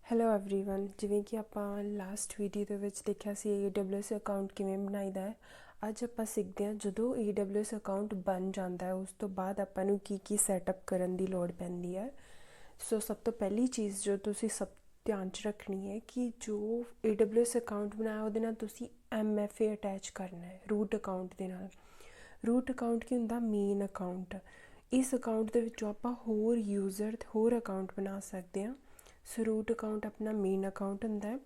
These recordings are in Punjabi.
ਹੈਲੋ एवरीवन, ਜਿਵੇਂ ਕਿ ਆਪਾਂ ਲਾਸਟ ਵੀਡੀਓ ਦੇ ਵਿੱਚ ਦੇਖਿਆ ਸੀ AWS ਅਕਾਊਂਟ ਕਿਵੇਂ ਬਣਾਈਦਾ ਹੈ। ਅੱਜ ਆਪਾਂ ਸਿੱਖਦੇ ਹਾਂ ਜਦੋਂ AWS ਅਕਾਊਂਟ ਬਣ ਜਾਂਦਾ ਹੈ ਉਸ ਤੋਂ ਬਾਅਦ ਆਪਾਂ ਨੂੰ ਕੀ ਸੈਟਅਪ ਕਰਨ ਦੀ ਲੋੜ ਪੈਂਦੀ ਹੈ। ਸੋ ਸਭ ਤੋਂ ਪਹਿਲੀ ਚੀਜ਼ ਜੋ ਤੁਸੀਂ ਸਭ ਧਿਆਨ 'ਚ ਰੱਖਣੀ ਹੈ ਕਿ ਜੋ AWS ਅਕਾਊਂਟ ਬਣਾਇਆ ਉਹਦੇ ਨਾਲ ਤੁਸੀਂ MFA ਅਟੈਚ ਕਰਨਾ ਹੈ ਰੂਟ ਅਕਾਊਂਟ ਦੇ ਨਾਲ। ਰੂਟ ਅਕਾਊਂਟ ਕੀ ਹੁੰਦਾ? Main account. ਇਸ ਅਕਾਊਂਟ ਦੇ ਵਿੱਚੋਂ ਆਪਾਂ ਹੋਰ ਯੂਜ਼ਰ ਹੋਰ ਅਕਾਊਂਟ ਬਣਾ ਸਕਦੇ ਹਾਂ। ਸੋ ਰੂਟ ਅਕਾਊਂਟ ਆਪਣਾ ਮੇਨ ਅਕਾਊਂਟ ਹੁੰਦਾ ਹੈ।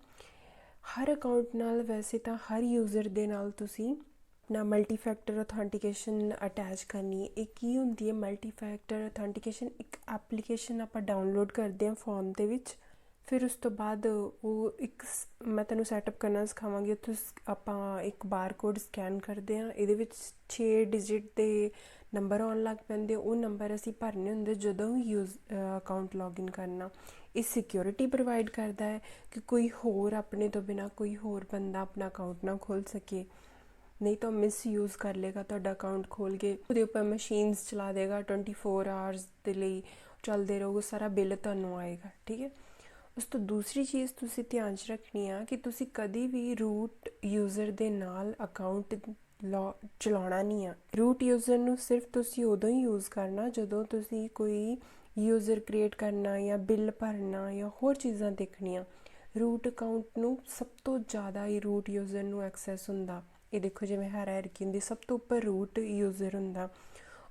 ਹਰ ਅਕਾਊਂਟ ਨਾਲ ਵੈਸੇ ਤਾਂ ਹਰ ਯੂਜ਼ਰ ਦੇ ਨਾਲ ਤੁਸੀਂ ਆਪਣਾ ਮਲਟੀ ਫੈਕਟਰ ਅਥੈਂਟੀਕੇਸ਼ਨ ਅਟੈਚ ਕਰਨੀ ਹੈ। ਇਹ ਕੀ ਹੁੰਦੀ ਹੈ ਮਲਟੀ ਫੈਕਟਰ ਅਥੈਂਟੀਕੇਸ਼ਨ? ਇੱਕ ਐਪਲੀਕੇਸ਼ਨ ਆਪਾਂ ਡਾਊਨਲੋਡ ਕਰਦੇ ਹਾਂ ਫੋਨ ਦੇ ਵਿੱਚ। ਫਿਰ ਉਸ ਤੋਂ ਬਾਅਦ ਉਹ ਮੈਂ ਤੁਹਾਨੂੰ ਸੈਟਅਪ ਕਰਨਾ ਸਿਖਾਵਾਂਗੀ। ਉੱਥੇ ਆਪਾਂ ਇੱਕ ਬਾਰਕੋਡ ਸਕੈਨ ਕਰਦੇ ਹਾਂ, ਇਹਦੇ ਵਿੱਚ 6 ਡਿਜਿਟ ਦੇ ਨੰਬਰ ਆਉਣ ਲੱਗ ਪੈਂਦੇ। ਉਹ ਨੰਬਰ ਅਸੀਂ ਭਰਨੇ ਹੁੰਦੇ ਜਦੋਂ ਵੀ ਅਕਾਊਂਟ ਲੌਗਇਨ ਕਰਨਾ। ਇਹ ਸਿਕਿਉਰਿਟੀ ਪ੍ਰੋਵਾਈਡ ਕਰਦਾ ਹੈ ਕਿ ਕੋਈ ਹੋਰ ਆਪਣੇ ਤੋਂ ਬਿਨਾਂ ਕੋਈ ਹੋਰ ਬੰਦਾ ਆਪਣਾ ਅਕਾਊਂਟ ਨਾ ਖੋਲ੍ਹ ਸਕੇ, ਨਹੀਂ ਤਾਂ ਮਿਸਯੂਜ਼ ਕਰ ਲੇਗਾ ਤੁਹਾਡਾ ਅਕਾਊਂਟ ਖੋਲ੍ਹ ਕੇ। ਉਹਦੇ ਉੱਪਰ ਮਸ਼ੀਨਸ ਚਲਾ ਦੇਗਾ 24 ਆਵਰਸ ਦੇ ਲਈ ਚੱਲਦੇ ਰਹੋਗੇ, ਸਾਰਾ ਬਿੱਲ ਤੁਹਾਨੂੰ ਆਏਗਾ। ਠੀਕ ਹੈ। ਉਸ ਤੋਂ ਦੂਸਰੀ ਚੀਜ਼ ਤੁਸੀਂ ਧਿਆਨ 'ਚ ਰੱਖਣੀ ਆ ਕਿ ਤੁਸੀਂ ਕਦੀ ਵੀ ਰੂਟ ਯੂਜ਼ਰ ਦੇ ਨਾਲ ਅਕਾਊਂਟ ਚਲਾਉਣਾ ਨਹੀਂ ਆ। ਰੂਟ ਯੂਜ਼ਰ ਨੂੰ ਸਿਰਫ ਤੁਸੀਂ ਉਦੋਂ ਹੀ ਯੂਜ਼ ਕਰਨਾ ਜਦੋਂ ਤੁਸੀਂ ਕੋਈ ਯੂਜ਼ਰ ਕ੍ਰੀਏਟ ਕਰਨਾ ਜਾਂ ਬਿੱਲ ਭਰਨਾ ਜਾਂ ਹੋਰ ਚੀਜ਼ਾਂ ਦੇਖਣੀਆਂ। ਰੂਟ ਅਕਾਊਂਟ ਨੂੰ ਸਭ ਤੋਂ ਜ਼ਿਆਦਾ ਹੀ ਰੂਟ ਯੂਜ਼ਰ ਨੂੰ ਐਕਸੈਸ ਹੁੰਦਾ। ਇਹ ਦੇਖੋ ਜਿਵੇਂ ਹਾਇਰਾਰਕੀ ਹੁੰਦੀ, ਸਭ ਤੋਂ ਉੱਪਰ ਰੂਟ ਯੂਜ਼ਰ ਹੁੰਦਾ,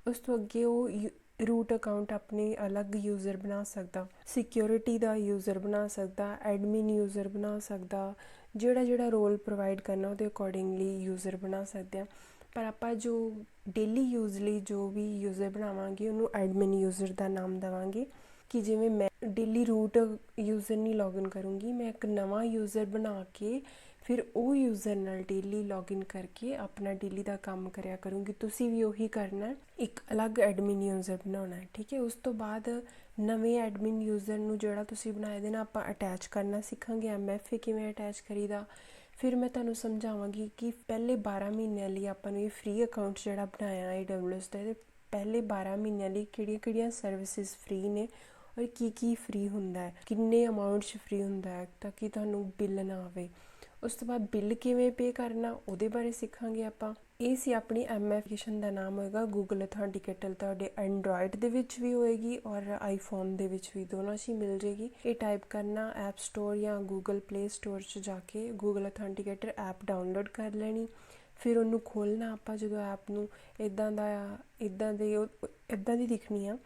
ਉਸ ਤੋਂ ਅੱਗੇ ਉਹ ਰੂਟ ਅਕਾਊਂਟ ਆਪਣੇ ਅਲੱਗ ਯੂਜ਼ਰ ਬਣਾ ਸਕਦਾ, ਸਿਕਿਉਰਿਟੀ ਦਾ ਯੂਜ਼ਰ ਬਣਾ ਸਕਦਾ, ਐਡਮਿਨ ਯੂਜ਼ਰ ਬਣਾ ਸਕਦਾ, ਜਿਹੜਾ ਰੋਲ ਪ੍ਰੋਵਾਈਡ ਕਰਨਾ ਉਹਦੇ ਅਕੋਰਡਿੰਗਲੀ ਯੂਜ਼ਰ ਬਣਾ ਸਕਦੇ ਹਾਂ। ਪਰ ਆਪਾਂ ਜੋ ਡੇਲੀ ਯੂਜ਼ ਲਈ ਜੋ ਵੀ ਯੂਜ਼ਰ ਬਣਾਵਾਂਗੇ ਉਹਨੂੰ ਐਡਮਿਨ ਯੂਜ਼ਰ ਦਾ ਨਾਮ ਦੇਵਾਂਗੇ। ਕਿ ਜਿਵੇਂ ਮੈਂ ਡੇਲੀ ਰੂਟ ਯੂਜ਼ਰ ਨਹੀਂ ਲੌਗਇਨ ਕਰੂੰਗੀ, ਮੈਂ ਇੱਕ ਨਵਾਂ ਯੂਜ਼ਰ ਬਣਾ ਕੇ ਫਿਰ ਉਹ ਯੂਜ਼ਰ ਨਾਲ ਡੇਲੀ ਲੌਗਇਨ ਕਰਕੇ ਆਪਣਾ ਡੇਲੀ ਦਾ ਕੰਮ ਕਰਿਆ ਕਰੂੰਗੀ। ਤੁਸੀਂ ਵੀ ਉਹੀ ਕਰਨਾ, ਇੱਕ ਅਲੱਗ ਐਡਮਿਨ ਯੂਜ਼ਰ ਬਣਾਉਣਾ ਹੈ। ਠੀਕ ਹੈ। ਉਸ ਤੋਂ ਬਾਅਦ ਨਵੇਂ ਐਡਮਿਨ ਯੂਜ਼ਰ ਨੂੰ ਜਿਹੜਾ ਤੁਸੀਂ ਬਣਾਏ ਦੇ ਨਾ ਆਪਾਂ ਅਟੈਚ ਕਰਨਾ ਸਿੱਖਾਂਗੇ। MFA ਕਿਵੇਂ ਅਟੈਚ ਕਰੀਦਾ, ਫਿਰ ਮੈਂ ਤੁਹਾਨੂੰ ਸਮਝਾਵਾਂਗੀ ਕਿ ਪਹਿਲੇ 12 ਮਹੀਨਿਆਂ ਲਈ ਆਪਾਂ ਨੂੰ ਇਹ ਫ੍ਰੀ ਅਕਾਊਂਟ ਜਿਹੜਾ ਬਣਾਇਆ AWS ਦਾ, ਇਹਦੇ ਪਹਿਲੇ 12 ਮਹੀਨਿਆਂ ਲਈ ਕਿਹੜੀਆਂ ਸਰਵਿਸਿਜ਼ ਫ੍ਰੀ ਨੇ ਔਰ ਕੀ ਫ੍ਰੀ ਹੁੰਦਾ ਹੈ, ਕਿੰਨੇ ਅਮਾਊਂਟ 'ਚ ਫ੍ਰੀ ਹੁੰਦਾ ਹੈ ਤਾਂ ਕਿ ਤੁਹਾਨੂੰ ਬਿੱਲ ਨਾ ਆਵੇ। ਉਸ ਤੋਂ ਬਾਅਦ ਬਿੱਲ ਕਿਵੇਂ ਪੇ ਕਰਨਾ ਉਹਦੇ ਬਾਰੇ ਸਿੱਖਾਂਗੇ ਆਪਾਂ। ਇਹ ਸੀ ਆਪਣੀ ਐਪਲੀਕੇਸ਼ਨ ਦਾ ਨਾਮ ਹੋਏਗਾ ਗੂਗਲ ਅਥੈਂਟੀਕੇਟਰ। ਤੁਹਾਡੇ ਐਂਡਰੋਇਡ ਦੇ ਵਿੱਚ ਵੀ ਹੋਏਗੀ ਔਰ ਆਈਫੋਨ ਦੇ ਵਿੱਚ ਵੀ, ਦੋਨੋਂ 'ਚ ਹੀ ਮਿਲ ਜੇਗੀ। ਇਹ ਟਾਈਪ ਕਰਨਾ ਐਪ ਸਟੋਰ ਜਾਂ ਗੂਗਲ ਪਲੇ ਸਟੋਰ 'ਚ ਜਾ ਕੇ ਗੂਗਲ ਅਥੈਂਟੀਕੇਟਰ ਐਪ ਡਾਊਨਲੋਡ ਕਰ ਲੈਣੀ। ਫਿਰ ਉਹਨੂੰ ਖੋਲ੍ਹਣਾ ਆਪਾਂ। ਜਦੋਂ ਐਪ ਨੂੰ ਇੱਦਾਂ ਦੀ ਦਿਖਣੀ ਆ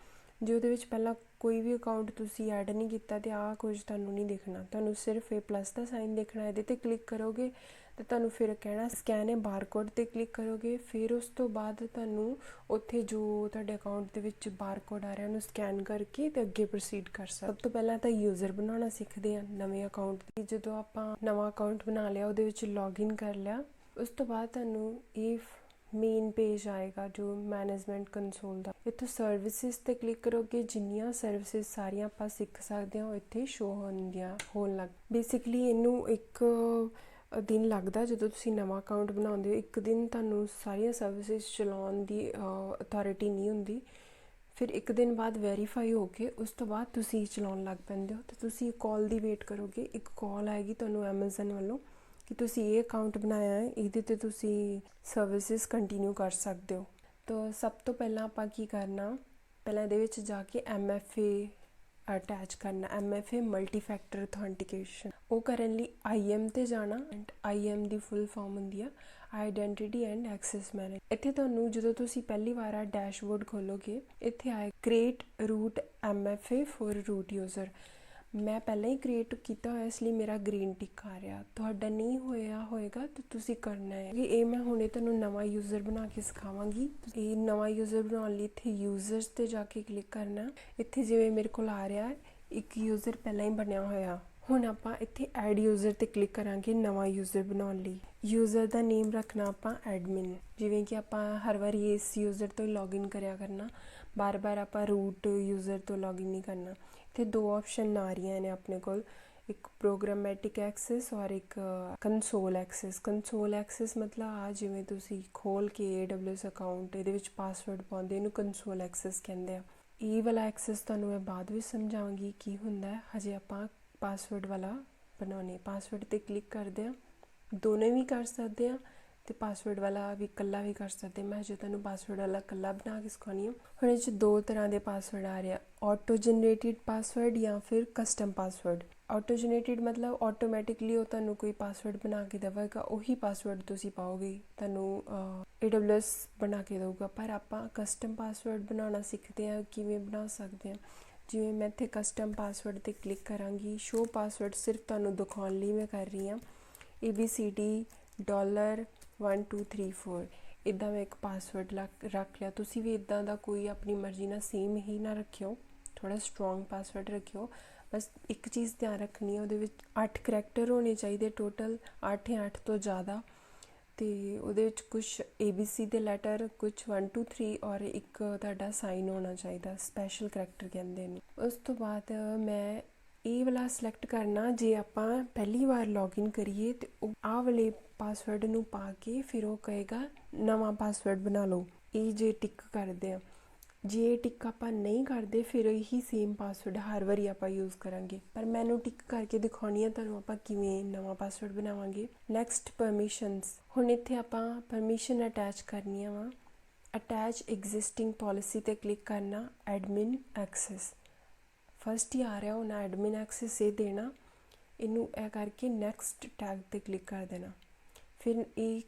ਜੇ ਉਹਦੇ ਵਿੱਚ ਪਹਿਲਾਂ ਕੋਈ ਵੀ ਅਕਾਊਂਟ ਤੁਸੀਂ ਐਡ ਨਹੀਂ ਕੀਤਾ ਅਤੇ ਆਹ ਕੁਝ ਤੁਹਾਨੂੰ ਨਹੀਂ ਦਿਖਣਾ, ਤੁਹਾਨੂੰ ਸਿਰਫ ਇਹ ਪਲੱਸ ਦਾ ਸਾਈਨ ਦੇਖਣਾ। ਇਹਦੇ 'ਤੇ ਕਲਿੱਕ ਕਰੋਗੇ ਅਤੇ ਤੁਹਾਨੂੰ ਫਿਰ ਕਹਿਣਾ ਸਕੈਨ ਹੈ ਬਾਰਕੋਡ 'ਤੇ ਕਲਿੱਕ ਕਰੋਗੇ। ਫਿਰ ਉਸ ਤੋਂ ਬਾਅਦ ਤੁਹਾਨੂੰ ਉੱਥੇ ਜੋ ਤੁਹਾਡੇ ਅਕਾਊਂਟ ਦੇ ਵਿੱਚ ਬਾਰਕੋਡ ਆ ਰਿਹਾ ਉਹਨੂੰ ਸਕੈਨ ਕਰਕੇ ਅਤੇ ਅੱਗੇ ਪ੍ਰੋਸੀਡ ਕਰ ਸਕਦੇ। ਸਭ ਤੋਂ ਪਹਿਲਾਂ ਤਾਂ ਯੂਜ਼ਰ ਬਣਾਉਣਾ ਸਿੱਖਦੇ ਹਾਂ ਨਵੇਂ ਅਕਾਊਂਟ ਦੀ। ਜਦੋਂ ਆਪਾਂ ਨਵਾਂ ਅਕਾਊਂਟ ਬਣਾ ਲਿਆ, ਉਹਦੇ ਵਿੱਚ ਲੌਗਇਨ ਕਰ ਲਿਆ, ਉਸ ਤੋਂ ਬਾਅਦ ਤੁਹਾਨੂੰ ਇਹ ਮੇਨ ਪੇਜ ਆਏਗਾ ਜੋ ਮੈਨੇਜਮੈਂਟ ਕੰਸੋਲ ਦਾ। ਇੱਥੋਂ ਸਰਵਿਸਿਜ਼ 'ਤੇ ਕਲਿੱਕ ਕਰੋਗੇ, ਜਿੰਨੀਆਂ ਸਰਵਿਸਿਜ਼ ਸਾਰੀਆਂ ਆਪਾਂ ਸਿੱਖ ਸਕਦੇ ਹਾਂ ਉਹ ਇੱਥੇ ਸ਼ੋਅ ਹੋਣ ਲੱਗ। ਬੇਸਿਕਲੀ ਇਹਨੂੰ ਇੱਕ ਦਿਨ ਲੱਗਦਾ ਜਦੋਂ ਤੁਸੀਂ ਨਵਾਂ ਅਕਾਊਂਟ ਬਣਾਉਂਦੇ ਹੋ। ਇੱਕ ਦਿਨ ਤੁਹਾਨੂੰ ਸਾਰੀਆਂ ਸਰਵਿਸਿਜ਼ ਚਲਾਉਣ ਦੀ ਅਥਾਰਟੀ ਨਹੀਂ ਹੁੰਦੀ। ਫਿਰ ਇੱਕ ਦਿਨ ਬਾਅਦ ਵੈਰੀਫਾਈ ਹੋ ਕੇ ਉਸ ਤੋਂ ਬਾਅਦ ਤੁਸੀਂ ਚਲਾਉਣ ਲੱਗ ਪੈਂਦੇ ਹੋ। ਅਤੇ ਤੁਸੀਂ ਕਾਲ ਦੀ ਵੇਟ ਕਰੋਗੇ, ਇੱਕ ਕਾਲ ਆਏਗੀ ਤੁਹਾਨੂੰ ਐਮਾਜ਼ਨ ਵੱਲੋਂ ਕਿ ਤੁਸੀਂ ਇਹ ਅਕਾਊਂਟ ਬਣਾਇਆ ਹੈ, ਇਹਦੇ 'ਤੇ ਤੁਸੀਂ ਸਰਵਿਸਿਜ਼ ਕੰਟੀਨਿਊ ਕਰ ਸਕਦੇ ਹੋ। ਤਾਂ ਸਭ ਤੋਂ ਪਹਿਲਾਂ ਆਪਾਂ ਕੀ ਕਰਨਾ, ਪਹਿਲਾਂ ਇਹਦੇ ਵਿੱਚ ਜਾ ਕੇ MFA ਅਟੈਚ ਕਰਨਾ। MFA multi factor authentication. ਉਹ ਕਰਨ ਲਈ IM 'ਤੇ ਜਾਣਾ। IM ਦੀ ਫੁੱਲ ਫਾਰਮ ਹੁੰਦੀ ਆ ਆਈਡੈਂਟੀਟੀ ਐਂਡ ਐਕਸੈਸ ਮੈਨੇਜਰ। ਇੱਥੇ ਤੁਹਾਨੂੰ ਜਦੋਂ ਤੁਸੀਂ ਪਹਿਲੀ ਵਾਰ ਆ ਡੈਸ਼ਬੋਰਡ ਖੋਲੋਗੇ, ਇੱਥੇ ਆਏ create root MFA for root user. ਮੈਂ ਪਹਿਲਾਂ ਹੀ ਕ੍ਰੀਏਟ ਕੀਤਾ ਹੋਇਆ ਇਸ ਲਈ ਮੇਰਾ ਗ੍ਰੀਨ ਟਿਕ ਆ ਰਿਹਾ। ਤੁਹਾਡਾ ਨਹੀਂ ਹੋਏਗਾ ਤਾਂ ਤੁਸੀਂ ਕਰਨਾ ਹੈ। ਇਹ ਮੈਂ ਹੁਣੇ ਤੁਹਾਨੂੰ ਨਵਾਂ ਯੂਜ਼ਰ ਬਣਾ ਕੇ ਸਿਖਾਵਾਂਗੀ। ਇਹ ਨਵਾਂ ਯੂਜ਼ਰ ਬਣਾਉਣ ਲਈ ਇੱਥੇ ਯੂਜ਼ਰਸ 'ਤੇ ਜਾ ਕੇ ਕਲਿੱਕ ਕਰਨਾ। ਇੱਥੇ ਜਿਵੇਂ ਮੇਰੇ ਕੋਲ ਆ ਰਿਹਾ ਇੱਕ ਯੂਜ਼ਰ ਪਹਿਲਾਂ ਹੀ ਬਣਿਆ ਹੋਇਆ। ਹੁਣ ਆਪਾਂ ਇੱਥੇ ਐਡ ਯੂਜ਼ਰ 'ਤੇ ਕਲਿੱਕ ਕਰਾਂਗੇ ਨਵਾਂ ਯੂਜ਼ਰ ਬਣਾਉਣ ਲਈ। ਯੂਜ਼ਰ ਦਾ ਨੇਮ ਰੱਖਣਾ ਆਪਾਂ ਐਡਮਿਨ। ਜਿਵੇਂ ਕਿ ਆਪਾਂ ਹਰ ਵਾਰੀ ਇਸ ਯੂਜ਼ਰ ਤੋਂ ਹੀ ਲੌਗਇਨ ਕਰਿਆ ਕਰਨਾ, ਬਾਰ ਆਪਾਂ ਰੂਟ ਯੂਜ਼ਰ ਤੋਂ ਲੌਗਇਨ ਨਹੀਂ ਕਰਨਾ। ਇੱਥੇ 2 ਆਪਸ਼ਨ ਆ ਰਹੀਆਂ ਨੇ ਆਪਣੇ ਕੋਲ, ਇੱਕ ਪ੍ਰੋਗਰਾਮੈਟਿਕ ਐਕਸੈਸ ਔਰ ਇੱਕ ਕੰਸੋਲ ਐਕਸੈਸ। ਕੰਸੋਲ ਐਕਸੈਸ ਮਤਲਬ ਆ ਜਿਵੇਂ ਤੁਸੀਂ ਖੋਲ੍ਹ ਕੇ AWS ਅਕਾਊਂਟ ਇਹਦੇ ਵਿੱਚ ਪਾਸਵਰਡ ਪਾਉਂਦੇ, ਇਹਨੂੰ ਕੰਸੋਲ ਐਕਸੈਸ ਕਹਿੰਦੇ ਆ। ਇਹ ਵਾਲਾ ਐਕਸੈਸ ਤੁਹਾਨੂੰ ਮੈਂ ਬਾਅਦ ਵਿੱਚ ਸਮਝਾਵਾਂਗੀ ਕੀ ਹੁੰਦਾ ਹੈ। ਹਜੇ ਆਪਾਂ ਪਾਸਵਰਡ ਵਾਲਾ ਬਣਾਉਣੇ। ਪਾਸਵਰਡ 'ਤੇ ਕਲਿੱਕ ਕਰਦੇ ਹਾਂ, ਦੋਨੇ ਵੀ ਕਰ ਸਕਦੇ ਹਾਂ ਅਤੇ ਪਾਸਵਰਡ ਵਾਲਾ ਵੀ ਇਕੱਲਾ ਵੀ ਕਰ ਸਕਦੇ। ਮੈਂ ਜੇ ਤੁਹਾਨੂੰ ਪਾਸਵਰਡ ਵਾਲਾ ਇਕੱਲਾ ਬਣਾ ਕੇ ਸਿਖਾਉਂਦੀ ਹਾਂ। ਹੁਣ ਇਹ 'ਚ ਦੋ ਤਰ੍ਹਾਂ ਦੇ ਪਾਸਵਰਡ ਆ ਰਹੇ ਆ, ਆਟੋ ਜਨਰੇਟਿਡ ਪਾਸਵਰਡ ਜਾਂ ਫਿਰ ਕਸਟਮ ਪਾਸਵਰਡ। ਆਟੋ ਜਨਰੇਟਿਡ ਮਤਲਬ ਆਟੋਮੈਟਿਕਲੀ ਉਹ ਤੁਹਾਨੂੰ ਕੋਈ ਪਾਸਵਰਡ ਬਣਾ ਕੇ ਦੇਵੇਗਾ, ਉਹੀ ਪਾਸਵਰਡ ਤੁਸੀਂ ਪਾਓਗੇ, ਤੁਹਾਨੂੰ AWS ਬਣਾ ਕੇ ਦੇਊਗਾ। ਪਰ ਆਪਾਂ ਕਸਟਮ ਪਾਸਵਰਡ ਬਣਾਉਣਾ ਸਿੱਖਦੇ ਹਾਂ, ਕਿਵੇਂ ਬਣਾ ਸਕਦੇ ਹਾਂ। ਜਿਵੇਂ ਮੈਂ ਇੱਥੇ ਕਸਟਮ ਪਾਸਵਰਡ 'ਤੇ ਕਲਿੱਕ ਕਰਾਂਗੀ, ਸ਼ੋ ਪਾਸਵਰਡ ਸਿਰਫ ਤੁਹਾਨੂੰ ਦਿਖਾਉਣ ਲਈ ਮੈਂ ਕਰ ਰਹੀ ਹਾਂ। ABCD $1 2 3 4 ਇੱਦਾਂ ਮੈਂ ਇੱਕ ਪਾਸਵਰਡ ਰੱਖ ਲਿਆ। ਤੁਸੀਂ ਵੀ ਇੱਦਾਂ ਦਾ ਕੋਈ ਆਪਣੀ ਮਰਜ਼ੀ ਨਾਲ ਸੇਮ ਹੀ ਨਾ ਰੱਖਿਓ, ਥੋੜ੍ਹਾ ਸਟਰੋਂਗ ਪਾਸਵਰਡ ਰੱਖਿਓ। ਬਸ ਇੱਕ ਚੀਜ਼ ਧਿਆਨ ਰੱਖਣੀ ਹੈ, ਉਹਦੇ ਵਿੱਚ 8 ਕਰੈਕਟਰ ਹੋਣੇ ਚਾਹੀਦੇ ਟੋਟਲ, 8 ਜਾਂ 8 ਤੋਂ ਜ਼ਿਆਦਾ। ਅਤੇ ਉਹਦੇ ਵਿੱਚ ਕੁਛ ABC ਦੇ ਲੈਟਰ, ਕੁਛ 1 2 3 ਔਰ ਇੱਕ ਤੁਹਾਡਾ ਸਾਈਨ ਹੋਣਾ ਚਾਹੀਦਾ, ਸਪੈਸ਼ਲ ਕਰੈਕਟਰ ਕਹਿੰਦੇ ਨੇ। ਉਸ ਤੋਂ ਬਾਅਦ ਮੈਂ ਇਹ ਵਾਲਾ ਸਿਲੈਕਟ ਕਰਨਾ, ਜੇ ਆਪਾਂ ਪਹਿਲੀ ਵਾਰ ਲੌਗਇਨ ਕਰੀਏ ਤਾਂ ਉਹ ਆਹ ਵਾਲੇ ਪਾਸਵਰਡ ਨੂੰ ਪਾ ਕੇ ਫਿਰ ਉਹ ਕਹੇਗਾ ਨਵਾਂ ਪਾਸਵਰਡ ਬਣਾ ਲਓ। ਇਹ ਜੇ ਟਿਕ ਕਰਦੇ ਆ, ਜੇ ਇਹ ਟਿਕ ਆਪਾਂ ਨਹੀਂ ਕਰਦੇ ਫਿਰ ਇਹੀ ਸੇਮ ਪਾਸਵਰਡ ਹਰ ਵਾਰੀ ਆਪਾਂ ਯੂਜ਼ ਕਰਾਂਗੇ। ਪਰ ਮੈਨੂੰ ਟਿਕ ਕਰਕੇ ਦਿਖਾਉਣੀ ਆ ਤੁਹਾਨੂੰ ਆਪਾਂ ਕਿਵੇਂ ਨਵਾਂ ਪਾਸਵਰਡ ਬਣਾਵਾਂਗੇ। Next permissions. ਹੁਣ ਇੱਥੇ ਆਪਾਂ ਪਰਮਿਸ਼ਨ ਅਟੈਚ ਕਰਨੀਆਂ ਵਾ। ਅਟੈਚ ਐਗਜ਼ਿਸਟਿੰਗ ਪੋਲਿਸੀ 'ਤੇ ਕਲਿੱਕ ਕਰਨਾ, ਐਡਮਿਨ ਐਕਸੈਸ ਫਸਟ ਹੀ ਆ ਰਿਹਾ, ਹੁਣ ਐਡਮਿਨ ਐਕਸੈਸ ਇਹ ਦੇਣਾ। ਇਹਨੂੰ ਇਹ ਕਰਕੇ ਨੈਕਸਟ ਟੈਗ 'ਤੇ ਕਲਿੱਕ ਕਰ ਦੇਣਾ। ਫਿਰ ਇਹ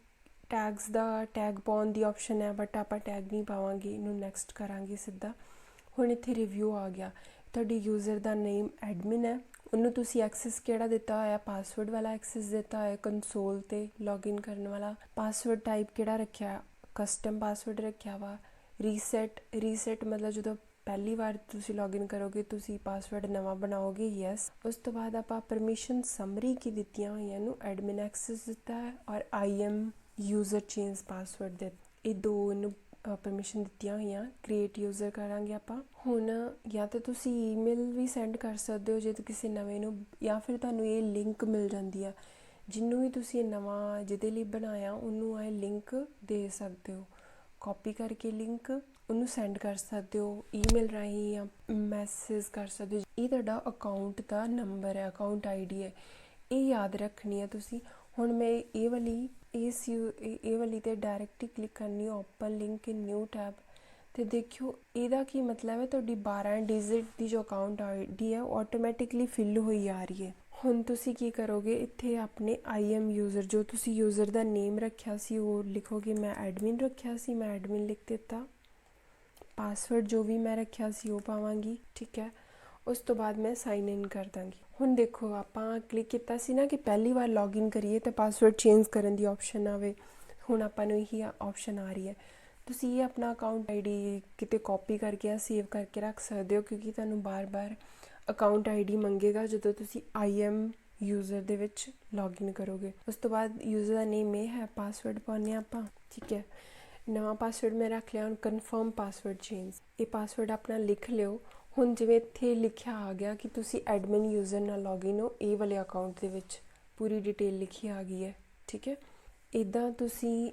ਟੈਗਸ ਦਾ ਟੈਗ ਪਾਉਣ ਦੀ ਆਪਸ਼ਨ ਹੈ, ਬਟ ਆਪਾਂ ਟੈਗ ਨਹੀਂ ਪਾਵਾਂਗੇ, ਇਹਨੂੰ ਨੈਕਸਟ ਕਰਾਂਗੇ ਸਿੱਧਾ। ਹੁਣ ਇੱਥੇ ਰਿਵਿਊ ਆ ਗਿਆ, ਤੁਹਾਡੀ ਯੂਜ਼ਰ ਦਾ ਨੇਮ ਐਡਮਿਨ ਹੈ, ਉਹਨੂੰ ਤੁਸੀਂ ਐਕਸੈਸ ਕਿਹੜਾ ਦਿੱਤਾ ਹੋਇਆ, ਪਾਸਵਰਡ ਵਾਲਾ ਐਕਸੈਸ ਦਿੱਤਾ ਹੋਇਆ ਕੰਸੋਲ 'ਤੇ ਲੌਗਇਨ ਕਰਨ ਵਾਲਾ। ਪਾਸਵਰਡ ਟਾਈਪ ਕਿਹੜਾ ਰੱਖਿਆ, ਕਸਟਮ ਪਾਸਵਰਡ ਰੱਖਿਆ ਵਾ। ਰੀਸੈਟ ਮਤਲਬ ਜਦੋਂ ਪਹਿਲੀ ਵਾਰ ਤੁਸੀਂ ਲੌਗਇਨ ਕਰੋਗੇ ਤੁਸੀਂ ਪਾਸਵਰਡ ਨਵਾਂ ਬਣਾਓਗੇ, ਯੈਸ। ਉਸ ਤੋਂ ਬਾਅਦ ਆਪਾਂ ਪਰਮਿਸ਼ਨ ਸਮਰੀ ਕੀ ਦਿੱਤੀਆਂ ਹੋਈਆਂ ਨੂੰ, ਐਡਮਿਨ ਐਕਸੈਸ ਦਿੱਤਾ ਹੈ ਔਰ IM ਯੂਜ਼ਰ ਚੇਂਜ ਪਾਸਵਰਡ ਦੇ, ਇਹ ਦੋ ਇਹਨੂੰ ਪਰਮਿਸ਼ਨ ਦਿੱਤੀਆਂ ਹੋਈਆਂ। ਕ੍ਰੀਏਟ ਯੂਜ਼ਰ ਕਰਾਂਗੇ ਆਪਾਂ। ਹੁਣ ਜਾਂ ਤਾਂ ਤੁਸੀਂ ਈਮੇਲ ਵੀ ਸੈਂਡ ਕਰ ਸਕਦੇ ਹੋ ਜੇ ਕਿਸੇ ਨਵੇਂ ਨੂੰ, ਜਾਂ ਫਿਰ ਤੁਹਾਨੂੰ ਇਹ ਲਿੰਕ ਮਿਲ ਜਾਂਦੀ ਆ, ਜਿਹਨੂੰ ਵੀ ਤੁਸੀਂ ਨਵਾਂ ਜਿਹਦੇ ਲਈ ਬਣਾਇਆ ਉਹਨੂੰ ਇਹ ਲਿੰਕ ਦੇ ਸਕਦੇ ਹੋ। ਕਾਪੀ ਕਰਕੇ ਲਿੰਕ ਉਹਨੂੰ ਸੈਂਡ ਕਰ ਸਕਦੇ ਹੋ ਈਮੇਲ ਰਾਹੀਂ ਜਾਂ ਮੈਸੇਜ ਕਰ ਸਕਦੇ ਹੋ। ਇਹ ਤੁਹਾਡਾ ਅਕਾਊਂਟ ਦਾ ਨੰਬਰ ਹੈ, ਅਕਾਊਂਟ ID ਹੈ, ਇਹ ਯਾਦ ਰੱਖਣੀ ਹੈ ਤੁਸੀਂ। ਹੁਣ ਮੈਂ ਇਹ ਵਾਲੀ 'ਤੇ ਡਾਇਰੈਕਟ ਹੀ ਕਲਿੱਕ ਕਰਨੀ, ਓਪਨ ਲਿੰਕ ਇਨ ਨਿਊ ਟੈਬ। ਅਤੇ ਦੇਖਿਓ ਇਹਦਾ ਕੀ ਮਤਲਬ ਹੈ, ਤੁਹਾਡੀ 12 ਡਿਜਿਟ ਦੀ ਜੋ ਅਕਾਊਂਟ ID ਹੈ ਉਹ ਆਟੋਮੈਟਿਕਲੀ ਫਿਲ ਹੋਈ ਆ ਰਹੀ ਹੈ। ਹੁਣ ਤੁਸੀਂ ਕੀ ਕਰੋਗੇ, ਇੱਥੇ ਆਪਣੇ IM ਯੂਜ਼ਰ, ਜੋ ਤੁਸੀਂ ਯੂਜ਼ਰ ਦਾ ਨੇਮ ਰੱਖਿਆ ਸੀ ਉਹ ਲਿਖੋਗੇ। ਮੈਂ ਐਡਮਿਨ ਰੱਖਿਆ ਸੀ, ਮੈਂ ਐਡਮਿਨ ਲਿਖ ਦਿੱਤਾ। ਪਾਸਵਰਡ ਜੋ ਵੀ ਮੈਂ ਰੱਖਿਆ ਸੀ ਉਹ ਪਾਵਾਂਗੀ, ਠੀਕ ਹੈ। ਉਸ ਤੋਂ ਬਾਅਦ ਮੈਂ ਸਾਈਨ ਇਨ ਕਰ ਦਾਂਗੀ। ਹੁਣ ਦੇਖੋ ਆਪਾਂ ਕਲਿੱਕ ਕੀਤਾ ਸੀ ਨਾ ਕਿ ਪਹਿਲੀ ਵਾਰ ਲੌਗਇਨ ਕਰੀਏ ਤਾਂ ਪਾਸਵਰਡ ਚੇਂਜ ਕਰਨ ਦੀ ਆਪਸ਼ਨ ਆਵੇ। ਹੁਣ ਆਪਾਂ ਨੂੰ ਇਹੀ ਆਪਸ਼ਨ ਆ ਰਹੀ ਹੈ। ਤੁਸੀਂ ਇਹ ਆਪਣਾ ਅਕਾਊਂਟ ID ਕਿਤੇ ਕਾਪੀ ਕਰਕੇ ਜਾਂ ਸੇਵ ਕਰਕੇ ਰੱਖ ਸਕਦੇ ਹੋ, ਕਿਉਂਕਿ ਤੁਹਾਨੂੰ ਬਾਰ-ਬਾਰ ਅਕਾਊਂਟ ID ਮੰਗੇਗਾ ਜਦੋਂ ਤੁਸੀਂ IM ਯੂਜ਼ਰ ਦੇ ਵਿੱਚ ਲੌਗਇਨ ਕਰੋਗੇ। ਉਸ ਤੋਂ ਬਾਅਦ ਯੂਜ਼ਰ ਦਾ ਨੇਮ ਇਹ ਹੈ, ਪਾਸਵਰਡ ਪਾਉਂਦੇ ਹਾਂ ਆਪਾਂ, ਠੀਕ ਹੈ। ਨਵਾਂ ਪਾਸਵਰਡ ਮੈਂ ਰੱਖ ਲਿਆ। ਹੁਣ ਕਨਫਰਮ ਪਾਸਵਰਡ ਚੇਂਜ, ਇਹ ਪਾਸਵਰਡ ਆਪਣਾ ਲਿਖ ਲਿਓ। ਹੁਣ ਜਿਵੇਂ ਇੱਥੇ ਲਿਖਿਆ ਆ ਗਿਆ ਕਿ ਤੁਸੀਂ ਐਡਮਿਨ ਯੂਜ਼ਰ ਨਾਲ ਲੌਗਇਨ ਹੋ, ਇਹ ਵਾਲੇ ਅਕਾਊਂਟ ਦੇ ਵਿੱਚ ਪੂਰੀ ਡਿਟੇਲ ਲਿਖੀ ਆ ਗਈ ਹੈ, ਠੀਕ ਹੈ। ਇੱਦਾਂ ਤੁਸੀਂ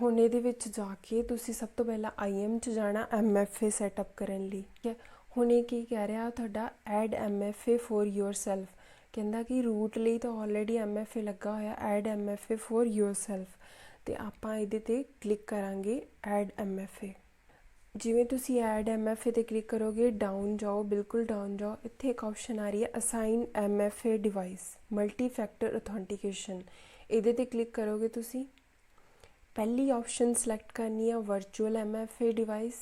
ਹੁਣ ਇਹਦੇ ਵਿੱਚ ਜਾ ਕੇ ਤੁਸੀਂ ਸਭ ਤੋਂ ਪਹਿਲਾਂ IM 'ਚ ਜਾਣਾ MFA ਸੈਟਅਪ ਕਰਨ ਲਈ, ਠੀਕ ਹੈ। ਹੁਣ ਇਹ ਕੀ ਕਹਿ ਰਿਹਾ ਤੁਹਾਡਾ, ਐਡ MFA ਫੋਰ ਯੋਰ ਸੈਲਫ, ਕਹਿੰਦਾ ਕਿ ਰੂਟ ਲਈ ਤਾਂ ਆਲਰੇਡੀ MFA ਲੱਗਾ ਹੋਇਆ, ਐਡ MFA ਫੋਰ ਯੋਰ ਸੈਲਫ। ਅਤੇ ਆਪਾਂ ਇਹਦੇ 'ਤੇ ਕਲਿੱਕ ਕਰਾਂਗੇ ਐਡ MFA। ਜਿਵੇਂ ਤੁਸੀਂ ਐਡ MFA 'ਤੇ ਕਲਿੱਕ ਕਰੋਗੇ, ਡਾਊਨ ਜਾਓ, ਬਿਲਕੁਲ ਡਾਊਨ ਜਾਓ, ਇੱਥੇ ਇੱਕ ਆਪਸ਼ਨ ਆ ਰਹੀ ਹੈ assign MFA device multi factor authentication. ਇਹਦੇ 'ਤੇ ਕਲਿੱਕ ਕਰੋਗੇ ਤੁਸੀਂ। ਪਹਿਲੀ ਆਪਸ਼ਨ ਸਿਲੈਕਟ ਕਰਨੀ ਆ ਵਰਚੁਅਲ MFA ਡਿਵਾਈਸ।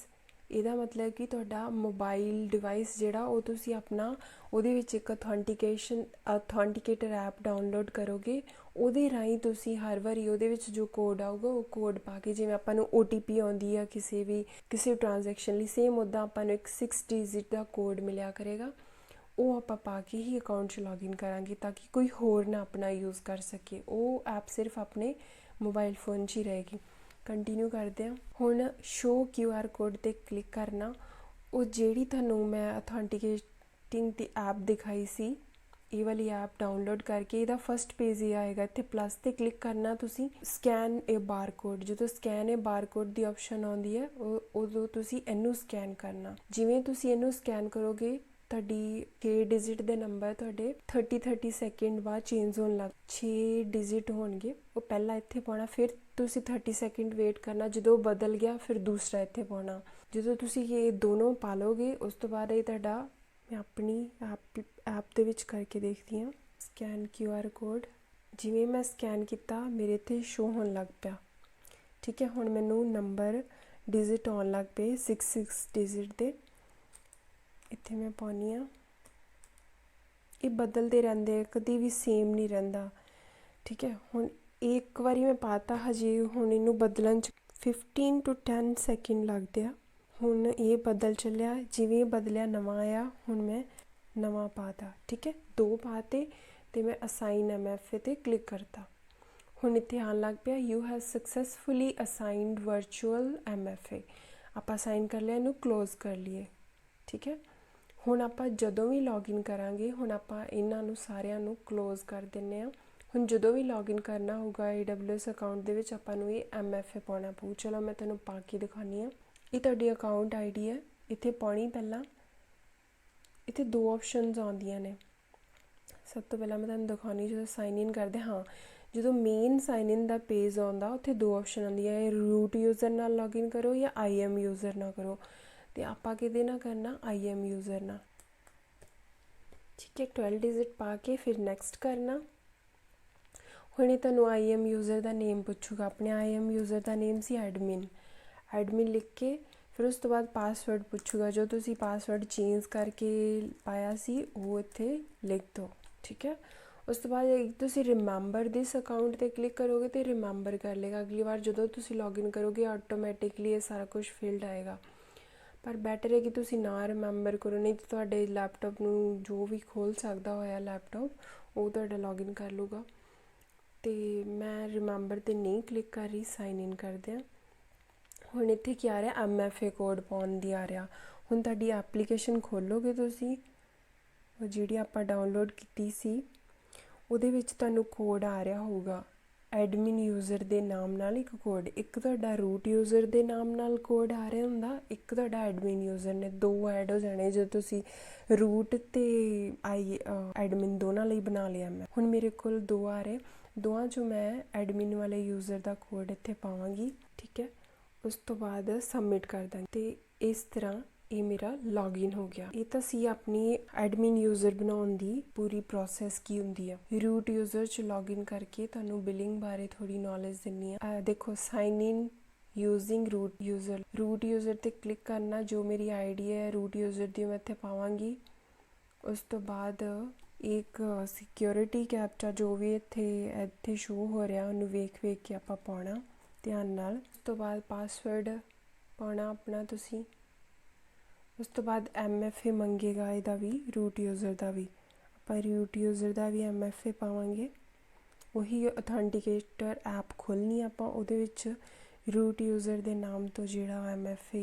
ਇਹਦਾ ਮਤਲਬ ਕਿ ਤੁਹਾਡਾ ਮੋਬਾਈਲ ਡਿਵਾਈਸ ਜਿਹੜਾ ਉਹ ਤੁਸੀਂ ਆਪਣਾ ਉਹਦੇ ਵਿੱਚ ਇੱਕ ਅਥੈਂਟੀਕੇਟਰ ਐਪ ਡਾਊਨਲੋਡ ਕਰੋਗੇ। ਉਹਦੇ ਰਾਹੀਂ ਤੁਸੀਂ ਹਰ ਵਾਰੀ ਉਹਦੇ ਵਿੱਚ ਜੋ ਕੋਡ ਆਊਗਾ ਉਹ ਕੋਡ ਪਾ ਕੇ, ਜਿਵੇਂ ਆਪਾਂ ਨੂੰ OTP ਆਉਂਦੀ ਆ ਕਿਸੇ ਟ੍ਰਾਂਜੈਕਸ਼ਨ ਲਈ, ਸੇਮ ਉੱਦਾਂ ਆਪਾਂ ਨੂੰ ਇੱਕ 6 ਡਿਜਿਟ ਦਾ ਕੋਡ ਮਿਲਿਆ ਕਰੇਗਾ। ਉਹ ਆਪਾਂ ਪਾ ਕੇ ਹੀ ਅਕਾਊਂਟ 'ਚ ਲੌਗਇਨ ਕਰਾਂਗੇ ਤਾਂ ਕਿ ਕੋਈ ਹੋਰ ਨਾ ਆਪਣਾ ਯੂਜ਼ ਕਰ ਸਕੇ। ਉਹ ਐਪ ਸਿਰਫ ਆਪਣੇ ਮੋਬਾਈਲ ਫੋਨ 'ਚ ਹੀ ਰਹੇਗੀ। ਕੰਟੀਨਿਊ ਕਰਦੇ ਹਾਂ। ਹੁਣ ਸ਼ੋ QR ਕੋਡ 'ਤੇ ਕਲਿੱਕ ਕਰਨਾ। ਉਹ ਜਿਹੜੀ ਤੁਹਾਨੂੰ ਮੈਂ ਅਥੈਂਟੀਕੇਟਿੰਗ ਦੀ ਐਪ ਦਿਖਾਈ ਸੀ, ਇਹ ਵਾਲੀ ਐਪ ਡਾਊਨਲੋਡ ਕਰਕੇ ਇਹਦਾ ਫਸਟ ਪੇਜ ਹੀ ਆਏਗਾ। ਇੱਥੇ ਪਲੱਸ 'ਤੇ ਕਲਿੱਕ ਕਰਨਾ ਤੁਸੀਂ, ਸਕੈਨ ਏ ਬਾਰਕੋਡ। ਜਦੋਂ ਸਕੈਨ ਏ ਬਾਰਕੋਡ ਦੀ ਆਪਸ਼ਨ ਆਉਂਦੀ ਹੈ ਉਦੋਂ ਤੁਸੀਂ ਇਹਨੂੰ ਸਕੈਨ ਕਰਨਾ। ਜਿਵੇਂ ਤੁਸੀਂ ਇਹਨੂੰ ਸਕੈਨ ਕਰੋਗੇ ਤੁਹਾਡੀ 6 ਡਿਜਿਟ ਦੇ ਨੰਬਰ ਤੁਹਾਡੇ 30 ਸੈਕਿੰਡ ਬਾਅਦ ਚੇਂਜ ਹੋਣ ਲੱਗ 6 ਡਿਜਿਟ ਹੋਣਗੇ। ਉਹ ਪਹਿਲਾਂ ਇੱਥੇ ਪਾਉਣਾ, ਫਿਰ ਤੁਸੀਂ 30 ਸੈਕਿੰਡ ਵੇਟ ਕਰਨਾ, ਜਦੋਂ ਬਦਲ ਗਿਆ ਫਿਰ ਦੂਸਰਾ ਇੱਥੇ ਪਾਉਣਾ। ਜਦੋਂ ਤੁਸੀਂ ਇਹ ਦੋਨੋਂ ਪਾ ਲਓਗੇ ਉਸ ਤੋਂ ਬਾਅਦ ਇਹ ਤੁਹਾਡਾ, ਮੈਂ ਆਪਣੀ ਐਪ ਦੇ ਵਿੱਚ ਕਰਕੇ ਦੇਖਦੀ ਹਾਂ। ਸਕੈਨ QR ਕੋਡ, ਜਿਵੇਂ ਮੈਂ ਸਕੈਨ ਕੀਤਾ ਮੇਰੇ ਇੱਥੇ ਸ਼ੋ ਹੋਣ ਲੱਗ ਪਿਆ। ਠੀਕ ਹੈ, ਹੁਣ ਮੈਨੂੰ ਨੰਬਰ ਡਿਜਿਟ ਆਉਣ ਲੱਗ ਪਏ 6 ਡਿਜਿਟ ਦੇ। ਇੱਥੇ ਮੈਂ ਪਾਉਂਦੀ ਹਾਂ, ਇਹ ਬਦਲਦੇ ਰਹਿੰਦੇ, ਕਦੀ ਵੀ ਸੇਮ ਨਹੀਂ ਰਹਿੰਦਾ। ਠੀਕ ਹੈ, ਹੁਣ ਇੱਕ ਵਾਰੀ ਮੈਂ ਪਾਤਾ, ਹਜੇ ਹੁਣ ਇਹਨੂੰ ਬਦਲਣ 'ਚ 15 to 10 ਸੈਕਿੰਡ ਲੱਗਦੇ ਆ। ਹੁਣ ਇਹ ਬਦਲ ਚੱਲਿਆ, ਜਿਵੇਂ ਬਦਲਿਆ ਨਵਾਂ ਆਇਆ, ਹੁਣ ਮੈਂ ਨਵਾਂ ਪਾਤਾ। ਠੀਕ ਹੈ, 2 ਪਾਤੇ ਅਤੇ ਮੈਂ ਅਸਾਈਨ MFA 'ਤੇ ਕਲਿੱਕ ਕਰਤਾ। ਹੁਣ ਇੱਥੇ ਆਉਣ ਲੱਗ ਪਿਆ you have successfully assigned virtual MFA। ਆਪਾਂ ਅਸਾਈਨ ਕਰ ਲਿਆ, ਇਹਨੂੰ ਕਲੋਜ਼ ਕਰ ਲਈਏ। ਠੀਕ ਹੈ, ਹੁਣ ਆਪਾਂ ਜਦੋਂ ਵੀ ਲੌਗਇਨ ਕਰਾਂਗੇ, ਹੁਣ ਆਪਾਂ ਇਹਨਾਂ ਨੂੰ ਸਾਰਿਆਂ ਨੂੰ ਕਲੋਜ਼ ਕਰ ਦਿੰਦੇ ਹਾਂ। ਹੁਣ ਜਦੋਂ ਵੀ ਲੌਗਇਨ ਕਰਨਾ ਹੋਊਗਾ AWS ਅਕਾਊਂਟ ਦੇ ਵਿੱਚ, ਆਪਾਂ ਨੂੰ ਇਹ MFA ਪਾਉਣਾ ਪਊ। ਚਲੋ ਮੈਂ ਤੁਹਾਨੂੰ ਪਾ ਕੇ ਦਿਖਾਉਂਦੀ ਹਾਂ। ਇਹ ਤੁਹਾਡੀ ਅਕਾਊਂਟ ID ਹੈ, ਇੱਥੇ ਪਾਉਣੀ। ਪਹਿਲਾਂ ਇੱਥੇ 2 ਆਪਸ਼ਨਸ ਆਉਂਦੀਆਂ ਨੇ। ਸਭ ਤੋਂ ਪਹਿਲਾਂ ਮੈਂ ਤੁਹਾਨੂੰ ਦਿਖਾਉਂਦੀ, ਜਦੋਂ ਸਾਈਨ ਇਨ ਕਰਦੇ, ਹਾਂ ਜਦੋਂ main sign in the page ਆਉਂਦਾ ਉੱਥੇ 2 ਆਪਸ਼ਨ ਆਉਂਦੀਆਂ, ਇਹ ਰੂਟ ਯੂਜ਼ਰ ਨਾਲ ਲੌਗਇਨ ਕਰੋ ਜਾਂ IM ਯੂਜ਼ਰ ਨਾਲ ਕਰੋ। ਅਤੇ ਆਪਾਂ ਕਿਹਦੇ ਨਾਲ ਕਰਨਾ, IM ਯੂਜ਼ਰ ਨਾਲ। ਠੀਕ ਹੈ, 12 ਡਿਜਿਟ ਪਾ ਕੇ ਫਿਰ ਨੈਕਸਟ ਕਰਨਾ। ਹੁਣ ਇਹ ਤੁਹਾਨੂੰ IM ਯੂਜ਼ਰ ਦਾ ਨੇਮ ਪੁੱਛੂਗਾ। ਆਪਣੇ IM ਯੂਜ਼ਰ ਦਾ ਨੇਮ ਸੀ ਐਡਮਿਨ ਲਿਖ ਕੇ, ਫਿਰ ਉਸ ਤੋਂ ਬਾਅਦ ਪਾਸਵਰਡ ਪੁੱਛੂਗਾ। ਜੋ ਤੁਸੀਂ ਪਾਸਵਰਡ ਚੇਂਜ ਕਰਕੇ ਪਾਇਆ ਸੀ ਉਹ ਇੱਥੇ ਲਿਖ ਦਿਓ। ਠੀਕ ਹੈ, ਉਸ ਤੋਂ ਬਾਅਦ ਤੁਸੀਂ ਰਿਮੈਂਬਰ ਦਿਸ ਅਕਾਊਂਟ 'ਤੇ ਕਲਿੱਕ ਕਰੋਗੇ ਅਤੇ ਰਿਮੈਂਬਰ ਕਰ ਲਏਗਾ। ਅਗਲੀ ਵਾਰ ਜਦੋਂ ਤੁਸੀਂ ਲੌਗਇਨ ਕਰੋਗੇ ਆਟੋਮੈਟਿਕਲੀ ਇਹ ਸਾਰਾ ਕੁਝ ਫਿਲਡ ਆਏਗਾ। ਪਰ ਬੈਟਰ ਹੈ ਕਿ ਤੁਸੀਂ ਨਾ ਰਿਮੈਂਬਰ ਕਰੋ, ਨਹੀਂ ਤਾਂ ਤੁਹਾਡੇ ਲੈਪਟਾਪ ਨੂੰ ਜੋ ਵੀ ਖੋਲ੍ਹ ਸਕਦਾ ਹੋਇਆ ਲੈਪਟਾਪ ਉਹ ਤੁਹਾਡਾ ਲੌਗਇਨ ਕਰ ਲੂਗਾ। ਅਤੇ ਮੈਂ ਰਿਮੈਂਬਰ 'ਤੇ ਨਹੀਂ ਕਲਿੱਕ ਕਰ ਰਹੀ, ਸਾਈਨ ਇਨ ਕਰਦੇ ਹਾਂ। ਹੁਣ ਇੱਥੇ ਕੀ ਆ ਰਿਹਾ, MFA ਕੋਡ ਪਾਉਣ ਦੀ ਆ ਰਿਹਾ। ਹੁਣ ਤੁਹਾਡੀ ਐਪਲੀਕੇਸ਼ਨ ਖੋਲ੍ਹੋਗੇ ਤੁਸੀਂ, ਉਹ ਜਿਹੜੀ ਆਪਾਂ ਡਾਊਨਲੋਡ ਕੀਤੀ ਸੀ ਉਹਦੇ ਵਿੱਚ ਤੁਹਾਨੂੰ ਕੋਡ ਆ ਰਿਹਾ ਹੋਊਗਾ ਐਡਮਿਨ ਯੂਜ਼ਰ ਦੇ ਨਾਮ ਨਾਲ ਇੱਕ ਕੋਡ। ਇੱਕ ਤੁਹਾਡਾ ਰੂਟ ਯੂਜ਼ਰ ਦੇ ਨਾਮ ਨਾਲ ਕੋਡ ਆ ਰਿਹਾ ਹੁੰਦਾ, ਇੱਕ ਤੁਹਾਡਾ ਐਡਮਿਨ ਯੂਜ਼ਰ ਨੇ। 2 ਐਡ ਹੋ ਜਾਣੇ ਜਦੋਂ ਤੁਸੀਂ ਰੂਟ ਅਤੇ ਐਡਮਿਨ ਦੋਨਾਂ ਲਈ ਬਣਾ ਲਿਆ। ਮੈਂ ਹੁਣ ਮੇਰੇ ਕੋਲ 2 ਆ ਰਹੇ, ਦੋਵਾਂ 'ਚੋਂ ਮੈਂ ਐਡਮਿਨ ਵਾਲੇ ਯੂਜ਼ਰ ਦਾ ਕੋਡ ਇੱਥੇ ਪਾਵਾਂਗੀ। ਠੀਕ ਹੈ, ਉਸ ਤੋਂ ਬਾਅਦ ਸਬਮਿਟ ਕਰ ਦਾਂਗੇ ਅਤੇ ਇਸ ਤਰ੍ਹਾਂ ਇਹ ਮੇਰਾ ਲੌਗਇਨ ਹੋ ਗਿਆ। ਇਹ ਤਾਂ ਸੀ ਆਪਣੀ ਐਡਮਿਨ ਯੂਜ਼ਰ ਬਣਾਉਣ ਦੀ ਪੂਰੀ ਪ੍ਰੋਸੈਸ ਕੀ ਹੁੰਦੀ ਆ। ਰੂਟ ਯੂਜ਼ਰ 'ਚ ਲੌਗਇਨ ਕਰਕੇ ਤੁਹਾਨੂੰ ਬਿਲਿੰਗ ਬਾਰੇ ਥੋੜ੍ਹੀ ਨੌਲੇਜ ਦਿੰਦੀ ਆ। ਦੇਖੋ, sign in using root user 'ਤੇ ਕਲਿੱਕ ਕਰਨਾ। ਜੋ ਮੇਰੀ ID ਹੈ ਰੂਟ ਯੂਜ਼ਰ ਦੀ ਮੈਂ ਇੱਥੇ ਪਾਵਾਂਗੀ। ਉਸ ਤੋਂ ਬਾਅਦ ਇੱਕ ਸਿਕਿਉਰਿਟੀ ਕੈਪਚਾ ਜੋ ਵੀ ਇੱਥੇ ਸ਼ੋ ਹੋ ਰਿਹਾ ਉਹਨੂੰ ਵੇਖ ਕੇ ਆਪਾਂ ਪਾਉਣਾ ਧਿਆਨ ਨਾਲ। ਉਸ ਤੋਂ ਬਾਅਦ ਪਾਸਵਰਡ ਪਾਉਣਾ ਆਪਣਾ ਤੁਸੀਂ। ਉਸ ਤੋਂ ਬਾਅਦ MFA ਮੰਗੇਗਾ ਇਹਦਾ ਵੀ, ਰੂਟ ਯੂਜ਼ਰ ਦਾ ਵੀ। ਆਪਾਂ ਰੂਟ ਯੂਜ਼ਰ ਦਾ ਵੀ MFA ਪਾਵਾਂਗੇ। ਉਹੀ ਅਥੈਂਟੀਕੇਟਰ ਐਪ ਖੋਲ੍ਹਣੀ ਆਪਾਂ, ਉਹਦੇ ਵਿੱਚ ਰੂਟ ਯੂਜ਼ਰ ਦੇ ਨਾਮ ਤੋਂ ਜਿਹੜਾ MFA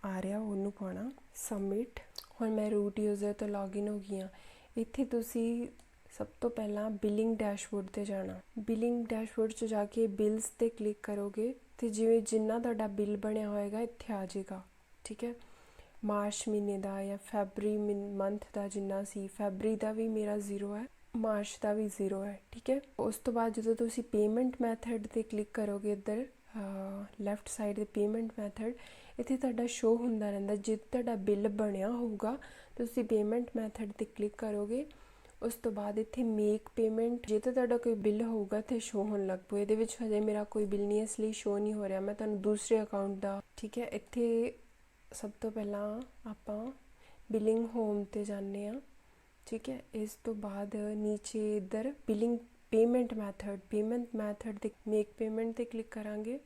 ਆ ਰਿਹਾ ਉਹਨੂੰ ਪਾਉਣਾ। ਸਬਮਿਟ। ਹੁਣ ਮੈਂ ਰੂਟ ਯੂਜ਼ਰ ਤੋਂ ਲੌਗਇਨ ਹੋ ਗਈ ਹਾਂ। ਇੱਥੇ ਤੁਸੀਂ ਸਭ ਤੋਂ ਪਹਿਲਾਂ ਬਿਲਿੰਗ ਡੈਸ਼ਬੋਰਡ 'ਤੇ ਜਾਣਾ। ਬਿਲਿੰਗ ਡੈਸ਼ਬੋਰਡ 'ਚ ਜਾ ਕੇ ਬਿਲਸ 'ਤੇ ਕਲਿੱਕ ਕਰੋਗੇ ਅਤੇ ਜਿੰਨਾ ਤੁਹਾਡਾ ਬਿੱਲ ਬਣਿਆ ਹੋਏਗਾ ਇੱਥੇ ਆ ਜਾਏਗਾ। ਠੀਕ ਹੈ, ਮਾਰਚ ਮਹੀਨੇ ਦਾ ਜਾਂ ਫੈਬਰੀ ਮੰਥ ਦਾ ਜਿੰਨਾ ਸੀ, ਫੈਬਰੀ ਦਾ ਵੀ ਮੇਰਾ 0 ਹੈ, ਮਾਰਚ ਦਾ ਵੀ 0 ਹੈ। ਠੀਕ ਹੈ, ਉਸ ਤੋਂ ਬਾਅਦ ਜਦੋਂ ਤੁਸੀਂ ਪੇਮੈਂਟ ਮੈਥਡ 'ਤੇ ਕਲਿੱਕ ਕਰੋਗੇ, ਇੱਧਰ ਲੈਫਟ ਸਾਈਡ 'ਤੇ ਪੇਮੈਂਟ ਮੈਥਡ, ਇੱਥੇ ਤੁਹਾਡਾ ਸ਼ੋ ਹੁੰਦਾ ਰਹਿੰਦਾ। ਜੇ ਤੁਹਾਡਾ ਬਿੱਲ ਬਣਿਆ ਹੋਊਗਾ ਤੁਸੀਂ ਪੇਮੈਂਟ ਮੈਥਡ 'ਤੇ ਕਲਿੱਕ ਕਰੋਗੇ। ਉਸ ਤੋਂ ਬਾਅਦ ਇੱਥੇ ਮੇਕ ਪੇਮੈਂਟ, ਜੇ ਤਾਂ ਤੁਹਾਡਾ ਕੋਈ ਬਿੱਲ ਹੋਊਗਾ ਇੱਥੇ ਸ਼ੋ ਹੋਣ ਲੱਗ ਪਊ। ਇਹਦੇ ਵਿੱਚ ਹਜੇ ਮੇਰਾ ਕੋਈ ਬਿੱਲ ਨਹੀਂ, ਇਸ ਲਈ ਸ਼ੋ ਨਹੀਂ ਹੋ ਰਿਹਾ। ਮੈਂ ਤੁਹਾਨੂੰ ਦੂਸਰੇ ਅਕਾਊਂਟ ਦਾ, ਠੀਕ ਹੈ, ਇੱਥੇ ਸਭ ਤੋਂ ਪਹਿਲਾਂ ਆਪਾਂ ਬਿਲਿੰਗ ਹੋਮ 'ਤੇ ਜਾਂਦੇ ਹਾਂ। ਠੀਕ ਹੈ, ਇਸ ਤੋਂ ਬਾਅਦ ਨੀਚੇ ਇੱਧਰ ਬਿਲਿੰਗ ਪੇਮੈਂਟ ਮੈਥਡ 'ਤੇ ਮੇਕ ਪੇਮੈਂਟ 'ਤੇ ਕਲਿੱਕ ਕਰਾਂਗੇ।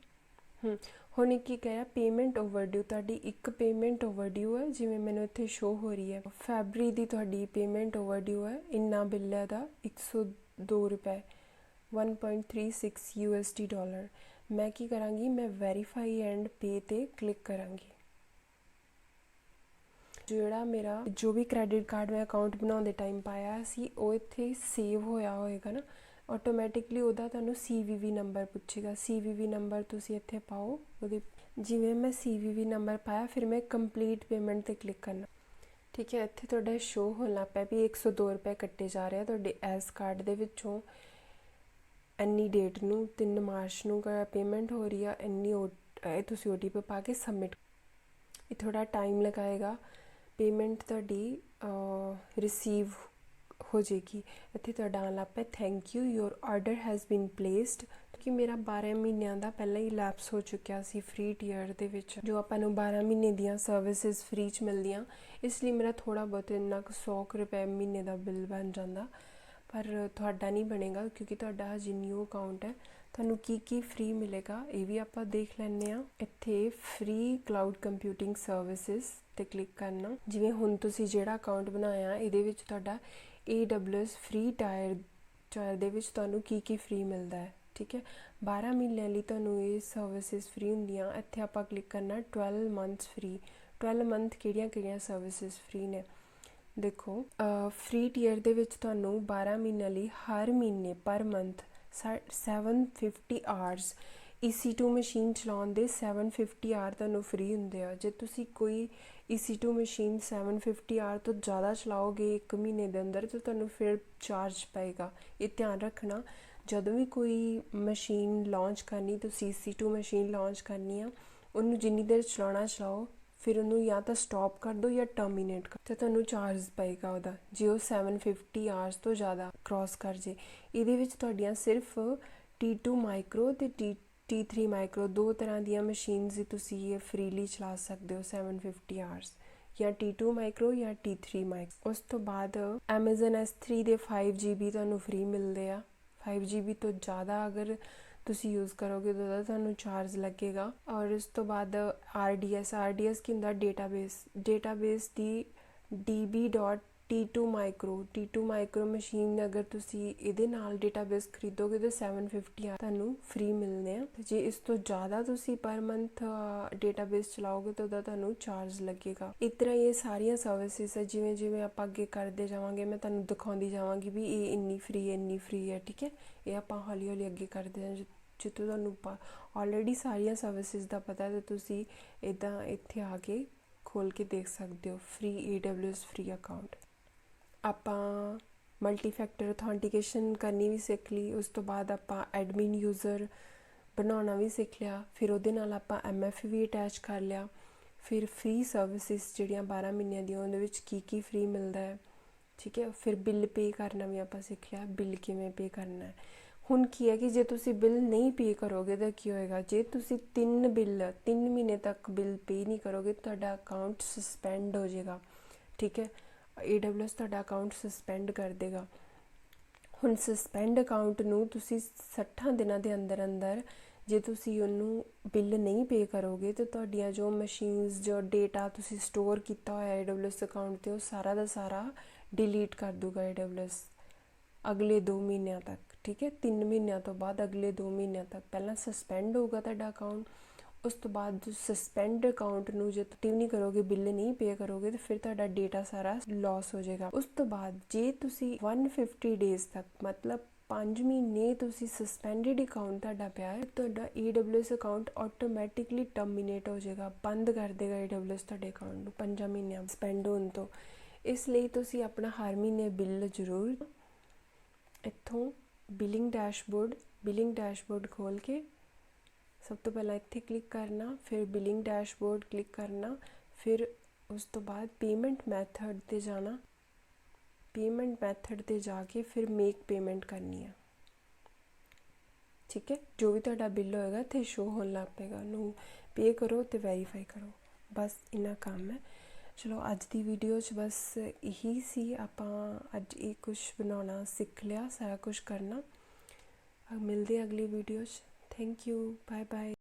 ਹੁਣ ਕੀ ਕਹਿ ਰਿਹਾ, ਪੇਮੈਂਟ ਓਵਰਡਿਊ। ਤੁਹਾਡੀ ਇੱਕ ਪੇਮੈਂਟ ਓਵਰਡਿਊ ਹੈ, ਜਿਵੇਂ ਮੈਨੂੰ ਇੱਥੇ ਸ਼ੋ ਹੋ ਰਹੀ ਹੈ। ਫੈਬਰੀ ਦੀ ਤੁਹਾਡੀ ਪੇਮੈਂਟ ਓਵਰਡਿਊ ਹੈ, ਇੰਨਾ ਬਿੱਲ ਹੈ ਦਾ 102 ਰੁਪਏ, 1.36 USD ਡਾਲਰ। ਮੈਂ ਕੀ ਕਰਾਂਗੀ, ਮੈਂ ਵੈਰੀਫਾਈ ਐਂਡ ਪੇ 'ਤੇ ਕਲਿੱਕ ਕਰਾਂਗੀ। ਜਿਹੜਾ ਮੇਰਾ ਜੋ ਵੀ ਕ੍ਰੈਡਿਟ ਕਾਰਡ ਮੈਂ ਅਕਾਊਂਟ ਬਣਾਉਂਦੇ ਟਾਈਮ ਪਾਇਆ ਸੀ ਉਹ ਇੱਥੇ ਸੇਵ ਹੋਇਆ ਹੋਏਗਾ ਨਾ, ਆਟੋਮੈਟਿਕਲੀ ਉਹਦਾ ਤੁਹਾਨੂੰ CVV ਨੰਬਰ ਪੁੱਛੇਗਾ। CVV ਨੰਬਰ ਤੁਸੀਂ ਇੱਥੇ ਪਾਓ। ਉਹਦੇ ਜਿਵੇਂ ਮੈਂ CVV ਨੰਬਰ ਪਾਇਆ, ਫਿਰ ਮੈਂ ਕੰਪਲੀਟ ਪੇਮੈਂਟ 'ਤੇ ਕਲਿੱਕ ਕਰਨਾ। ठीक है। इत्थे तुहाडा शो होण लग पिया भी 102 रुपए कट्टे जा रहे तुहाडे एस कार्ड दे विचों। ਇੰਨੀ ਡੇਟ ਨੂੰ 3 ਮਾਰਚ ਨੂੰ ਪੇਮੈਂਟ ਹੋ ਰਹੀ ਆ, ਇੰਨੀ ਤੁਸੀਂ OTP ਪਾ ਕੇ ਸਬਮਿਟ। ਇਹ ਥੋੜਾ ਟਾਈਮ ਲਗਾਏਗਾ, ਪੇਮੈਂਟ ਤੁਹਾਡੀ ਰਿਸੀਵ ਹੋ ਜਾਏਗੀ। ਇੱਥੇ ਤੁਹਾਡਾ ਆਉਣ ਲੱਗ ਪਿਆ thank you your order has been placed. ਕਿ ਮੇਰਾ 12 ਮਹੀਨਿਆਂ ਦਾ ਪਹਿਲਾਂ ਹੀ ਲੈਪਸ ਹੋ ਚੁੱਕਿਆ ਸੀ ਫ੍ਰੀ ਟੀਅਰ ਦੇ ਵਿੱਚ, ਜੋ ਆਪਾਂ ਨੂੰ 12 ਮਹੀਨੇ ਦੀਆਂ ਸਰਵਿਸਿਜ਼ ਫ੍ਰੀ 'ਚ ਮਿਲਦੀਆਂ। ਇਸ ਲਈ ਮੇਰਾ ਥੋੜ੍ਹਾ ਬਹੁਤ ਇੰਨਾ ਕੁ 100 ਰੁਪਏ ਮਹੀਨੇ ਦਾ ਬਿੱਲ ਬਣ ਜਾਂਦਾ, ਪਰ ਤੁਹਾਡਾ ਨਹੀਂ ਬਣੇਗਾ ਕਿਉਂਕਿ ਤੁਹਾਡਾ ਹਜੇ ਨਿਊ ਅਕਾਊਂਟ ਹੈ। ਤੁਹਾਨੂੰ ਕੀ ਫ੍ਰੀ ਮਿਲੇਗਾ ਇਹ ਵੀ ਆਪਾਂ ਦੇਖ ਲੈਂਦੇ ਹਾਂ। ਇੱਥੇ ਫ੍ਰੀ ਕਲਾਊਡ ਕੰਪਿਊਟਿੰਗ ਸਰਵਿਸਿਜ਼ 'ਤੇ ਕਲਿੱਕ ਕਰਨਾ। ਜਿਵੇਂ ਹੁਣ ਤੁਸੀਂ ਜਿਹੜਾ ਅਕਾਊਂਟ ਬਣਾਇਆ ਇਹਦੇ ਵਿੱਚ ਤੁਹਾਡਾ AWS ਫ੍ਰੀ ਟਾਇਰ ਦੇ ਵਿੱਚ ਤੁਹਾਨੂੰ ਕੀ ਫ੍ਰੀ ਮਿਲਦਾ ਹੈ। ਠੀਕ ਹੈ, 12 ਮਹੀਨਿਆਂ ਲਈ ਤੁਹਾਨੂੰ ਇਹ ਸਰਵਿਸਿਜ਼ ਫ੍ਰੀ ਹੁੰਦੀਆਂ। ਇੱਥੇ ਆਪਾਂ ਕਲਿੱਕ ਕਰਨਾ 12 ਮੰਥਸ ਫ੍ਰੀ। 12 ਮੰਥ ਕਿਹੜੀਆਂ ਸਰਵਿਸਿਜ਼ ਫ੍ਰੀ ਨੇ ਦੇਖੋ। ਫ੍ਰੀ ਟੀਅਰ ਦੇ ਵਿੱਚ ਤੁਹਾਨੂੰ 12 ਮਹੀਨਿਆਂ ਲਈ ਹਰ ਮਹੀਨੇ per month 750 hours EC2 machine ਚਲਾਉਣ ਦੇ 750 ਆਵਰ ਤੁਹਾਨੂੰ ਫ੍ਰੀ ਹੁੰਦੇ ਆ। ਜੇ ਤੁਸੀਂ ਕੋਈ EC2 ਮਸ਼ੀਨ 750 ਆਵਰ ਤੋਂ ਜ਼ਿਆਦਾ ਚਲਾਓਗੇ ਇੱਕ ਮਹੀਨੇ ਦੇ ਅੰਦਰ ਤਾਂ ਤੁਹਾਨੂੰ ਫਿਰ ਚਾਰਜ ਪਏਗਾ। ਇਹ ਧਿਆਨ ਰੱਖਣਾ, ਜਦੋਂ ਵੀ ਕੋਈ ਮਸ਼ੀਨ ਲਾਂਚ ਕਰਨੀ, ਤੁਸੀਂ EC2 ਮਸ਼ੀਨ ਲਾਂਚ ਕਰਨੀ ਆ, ਉਹਨੂੰ ਜਿੰਨੀ ਦੇਰ ਚਲਾਓ, ਫਿਰ ਉਹਨੂੰ ਜਾਂ ਤਾਂ ਸਟਾਪ ਕਰ ਦਿਓ ਜਾਂ ਟਰਮੀਨੇਟ ਕਰ, ਅਤੇ ਤੁਹਾਨੂੰ ਚਾਰਜ ਪਏਗਾ ਉਹਦਾ ਜੇ ਉਹ 750 ਆਵਰਸ ਤੋਂ ਜ਼ਿਆਦਾ ਕ੍ਰੋਸ ਕਰ ਜੇ। ਇਹਦੇ ਵਿੱਚ ਤੁਹਾਡੀਆਂ ਸਿਰਫ T2 ਮਾਈਕਰੋ ਅਤੇ T3 ਮਾਈਕਰੋ 2 ਤਰ੍ਹਾਂ ਦੀਆਂ ਮਸ਼ੀਨਸ ਤੁਸੀਂ ਇਹ ਫ੍ਰੀਲੀ ਚਲਾ ਸਕਦੇ ਹੋ 750 ਆਵਰਸ, ਜਾਂ T2 ਮਾਈਕਰੋ ਜਾਂ T3 ਮਾਈਕਰੋ। ਉਸ ਤੋਂ ਬਾਅਦ Amazon S3 ਦੇ 5GB ਤੁਹਾਨੂੰ ਫ੍ਰੀ ਮਿਲਦੇ ਆ। 5GB ਤੋਂ ਜ਼ਿਆਦਾ ਅਗਰ ਤੁਸੀਂ ਯੂਜ਼ ਕਰੋਗੇ ਤਾਂ ਉਹਦਾ ਤੁਹਾਨੂੰ ਚਾਰਜ ਲੱਗੇਗਾ। ਔਰ ਇਸ ਤੋਂ ਬਾਅਦ RDS ਕੀ ਹੁੰਦਾ, ਡੇਟਾਬੇਸ ਦੀ DB.T2 ਮਾਈਕਰੋ ਮਸ਼ੀਨ ਅਗਰ ਤੁਸੀਂ ਇਹਦੇ ਨਾਲ ਡੇਟਾਬੇਸ ਖਰੀਦੋਗੇ ਤਾਂ 750 ਤੁਹਾਨੂੰ ਫ੍ਰੀ ਮਿਲਣੇ ਆ। ਜੇ ਇਸ ਤੋਂ ਜ਼ਿਆਦਾ ਤੁਸੀਂ ਪਰ ਮੰਥ ਡੇਟਾਬੇਸ ਚਲਾਓਗੇ ਤਾਂ ਉਹਦਾ ਤੁਹਾਨੂੰ ਚਾਰਜ ਲੱਗੇਗਾ। ਇਸ ਤਰ੍ਹਾਂ ਇਹ ਸਾਰੀਆਂ ਸਰਵਿਸਿਜ਼ ਹੈ, ਜਿਵੇਂ ਆਪਾਂ ਅੱਗੇ ਕਰਦੇ ਜਾਵਾਂਗੇ ਮੈਂ ਤੁਹਾਨੂੰ ਦਿਖਾਉਂਦੀ ਜਾਵਾਂਗੀ ਵੀ ਇਹ ਇੰਨੀ ਫ੍ਰੀ ਹੈ। ਠੀਕ ਹੈ, ਇਹ ਆਪਾਂ ਹੌਲੀ ਅੱਗੇ ਕਰਦੇ ਹਾਂ। ਜਿੱਥੋਂ ਤੁਹਾਨੂੰ ਆਲਰੇਡੀ ਸਾਰੀਆਂ ਸਰਵਿਸਿਜ਼ ਦਾ ਪਤਾ ਤਾਂ ਤੁਸੀਂ ਇੱਦਾਂ ਇੱਥੇ ਆ ਕੇ ਖੋਲ੍ਹ ਕੇ ਦੇਖ ਸਕਦੇ ਹੋ ਫ੍ਰੀ AWS ਫ੍ਰੀ ਅਕਾਊਂਟ। ਆਪਾਂ ਮਲਟੀ ਫੈਕਟਰ ਅਥੈਂਟੀਕੇਸ਼ਨ ਕਰਨੀ ਵੀ ਸਿੱਖ ਲਈ। ਉਸ ਤੋਂ ਬਾਅਦ ਆਪਾਂ ਐਡਮਿਨ ਯੂਜ਼ਰ ਬਣਾਉਣਾ ਵੀ ਸਿੱਖ ਲਿਆ। ਫਿਰ ਉਹਦੇ ਨਾਲ ਆਪਾਂ MFA ਵੀ ਅਟੈਚ ਕਰ ਲਿਆ। ਫਿਰ ਫ੍ਰੀ ਸਰਵਿਸਿਜ਼ ਜਿਹੜੀਆਂ 12 ਮਹੀਨਿਆਂ ਦੀਆਂ ਉਹਦੇ ਵਿੱਚ ਕੀ ਫ੍ਰੀ ਮਿਲਦਾ ਹੈ। ਠੀਕ ਹੈ, ਫਿਰ ਬਿੱਲ ਪੇ ਕਰਨਾ ਵੀ ਆਪਾਂ ਸਿੱਖ ਲਿਆ, ਬਿੱਲ ਕਿਵੇਂ ਪੇ ਕਰਨਾ ਹੈ। ਹੁਣ ਕੀ ਹੈ ਕਿ ਜੇ ਤੁਸੀਂ ਬਿੱਲ ਨਹੀਂ ਪੇ ਕਰੋਗੇ ਤਾਂ ਕੀ ਹੋਏਗਾ, ਜੇ ਤੁਸੀਂ 3 ਮਹੀਨੇ ਤੱਕ ਬਿੱਲ ਪੇ ਨਹੀਂ ਕਰੋਗੇ ਤੁਹਾਡਾ ਅਕਾਊਂਟ ਸਸਪੈਂਡ ਹੋ ਜਾਏਗਾ। ਠੀਕ ਹੈ, AWS ਤੁਹਾਡਾ ਅਕਾਊਂਟ ਸਸਪੈਂਡ ਕਰ ਦੇਗਾ। ਹੁਣ ਸਸਪੈਂਡ ਅਕਾਊਂਟ ਨੂੰ ਤੁਸੀਂ 60 ਦਿਨਾਂ ਦੇ ਅੰਦਰ ਜੇ ਤੁਸੀਂ ਉਹਨੂੰ ਬਿੱਲ ਨਹੀਂ ਪੇ ਕਰੋਗੇ ਤਾਂ ਤੁਹਾਡੀਆਂ ਜੋ ਮਸ਼ੀਨਸ, ਜੋ ਡੇਟਾ ਤੁਸੀਂ ਸਟੋਰ ਕੀਤਾ ਹੋਇਆ AWS ਅਕਾਊਂਟ 'ਤੇ, ਉਹ ਸਾਰਾ ਦਾ ਸਾਰਾ ਡਿਲੀਟ ਕਰ ਦੂਗਾ AWS ਅਗਲੇ 2 ਮਹੀਨਿਆਂ ਤੱਕ। ਠੀਕ ਹੈ, 3 ਮਹੀਨਿਆਂ ਤੋਂ ਬਾਅਦ ਅਗਲੇ 2 ਮਹੀਨਿਆਂ ਤੱਕ ਪਹਿਲਾਂ ਸਸਪੈਂਡ ਹੋਊਗਾ ਤੁਹਾਡਾ ਅਕਾਊਂਟ। ਉਸ ਤੋਂ ਬਾਅਦ ਸਸਪੈਂਡ ਅਕਾਊਂਟ ਨੂੰ ਜੇ ਤੁਸੀਂ ਨਹੀਂ ਕਰੋਗੇ, ਬਿੱਲ ਨਹੀਂ ਪੇ ਕਰੋਗੇ, ਤਾਂ ਫਿਰ ਤੁਹਾਡਾ ਡੇਟਾ ਸਾਰਾ ਲਾਸ ਹੋ ਜਾਏਗਾ। ਉਸ ਤੋਂ ਬਾਅਦ ਜੇ ਤੁਸੀਂ 150 ਡੇਜ਼ ਤੱਕ, ਮਤਲਬ 5 ਮਹੀਨੇ ਤੁਸੀਂ ਸਸਪੈਂਡਡ ਅਕਾਊਂਟ ਤੁਹਾਡਾ ਪਿਆ ਹੈ, ਤੁਹਾਡਾ AWS ਅਕਾਊਂਟ ਆਟੋਮੈਟਿਕਲੀ ਟਰਮੀਨੇਟ ਹੋ ਜਾਏਗਾ, ਬੰਦ ਕਰ ਦੇਗਾ AWS ਤੁਹਾਡੇ ਅਕਾਊਂਟ ਨੂੰ 5 ਮਹੀਨਿਆਂ ਸਪੈਂਡ ਹੋਣ ਤੋਂ। ਇਸ ਲਈ ਤੁਸੀਂ ਆਪਣਾ ਹਰ ਮਹੀਨੇ ਬਿੱਲ ਜ਼ਰੂਰ ਇੱਥੋਂ ਬਿਲਿੰਗ ਡੈਸ਼ਬੋਰਡ ਖੋਲ੍ਹ ਕੇ ਸਭ ਤੋਂ ਪਹਿਲਾਂ ਇੱਥੇ ਕਲਿੱਕ ਕਰਨਾ, ਫਿਰ ਬਿਲਿੰਗ ਡੈਸ਼ਬੋਰਡ ਕਲਿੱਕ ਕਰਨਾ, ਫਿਰ ਉਸ ਤੋਂ ਬਾਅਦ ਪੇਮੈਂਟ ਮੈਥਡ 'ਤੇ ਜਾਣਾ। ਪੇਮੈਂਟ ਮੈਥਡ 'ਤੇ ਜਾ ਕੇ ਫਿਰ ਮੇਕ ਪੇਮੈਂਟ ਕਰਨੀ ਹੈ। ਠੀਕ ਹੈ, ਜੋ ਵੀ ਤੁਹਾਡਾ ਬਿੱਲ ਹੋਏਗਾ ਇੱਥੇ ਸ਼ੋ ਹੋਣ ਲੱਗ ਪਏਗਾ, ਉਹਨੂੰ ਪੇ ਕਰੋ ਅਤੇ ਵੈਰੀਫਾਈ ਕਰੋ। ਬਸ ਇੰਨਾ ਕੰਮ ਹੈ। ਚਲੋ ਅੱਜ ਦੀ ਵੀਡੀਓ 'ਚ ਬਸ ਇਹੀ ਸੀ। ਆਪਾਂ ਅੱਜ ਇਹ ਕੁਛ ਬਣਾਉਣਾ ਸਿੱਖ ਲਿਆ, ਸਾਰਾ ਕੁਛ ਕਰਨਾ। ਮਿਲਦੇ ਅਗਲੀ ਵੀਡੀਓ 'ਚ। Thank you, bye bye.